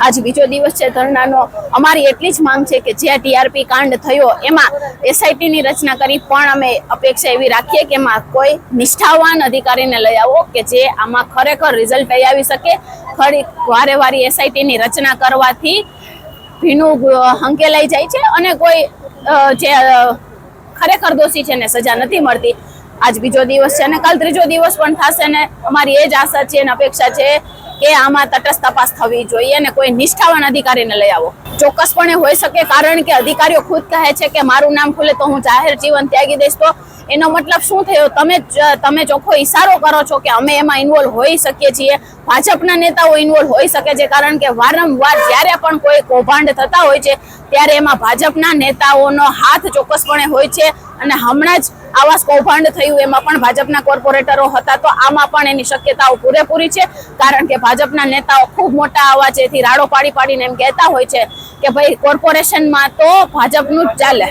આજ બીજો દિવસ છે ધરણાનો। અમારી એટલી જ માંગ છે કે જે ટીઆરપી કાંડ થયો એમાં એસઆઈટી ની રચના કરી, પણ અમે અપેક્ષા એવી રાખીએ કે એમાં કોઈ નિષ્ઠાવાન અધિકારીને લઈ આવો કે જે આમાં ખરેખર રિઝલ્ટ લઈ આવી શકે। ખરી વારે વારી એસઆઈટી ની રચના કરવાથી ભીનું હંકેલાઈ જાય છે અને કોઈ જે ખરેખર દોષી છે ને સજા નથી મળતી। આજ બીજો દિવસ છે અને કાલ ત્રીજો દિવસ પણ થશે ને અમારી એ જ આશા છે અને અપેક્ષા છે કે આમાં તટસ્થ તપાસ થવી જોઈએ અને કોઈ નિષ્ઠાવાન અધિકારીને લઈ આવો। ચોક્કસપણે હોઈ શકે, કારણ કે અધિકારીઓ ખુદ કહે છે કે મારું નામ ખુલે તો હું જાહેર જીવન ત્યાગી દઈશ। તો એનો મતલબ શું થયો? તમે ચોખ્ખો ઈશારો કરો છો કે અમે એમાં ઇન્વોલ્વ હોઈ શકીએ છીએ। ભાજપના નેતાઓ ઇન્વોલ્વ હોઈ શકે છે, કારણ કે વારંવાર જ્યારે પણ કોઈ કૌભાંડ થતા હોય છે ત્યારે એમાં ભાજપના નેતાઓનો હાથ ચોક્કસપણે હોય છે અને હમણાં જ આવાસ કૌભાંડ થયું એમાં પણ ભાજપના કોર્પોરેટરો હતા, તો આમાં પણ એની શક્યતાઓ પૂરેપૂરી છે। કારણ કે ભાજપના નેતાઓ ખૂબ મોટા અવાજેથી રાડો પાડીને એમ કહેતા હોય છે કે ભાઈ કોર્પોરેશનમાં તો ભાજપનું જ ચાલે।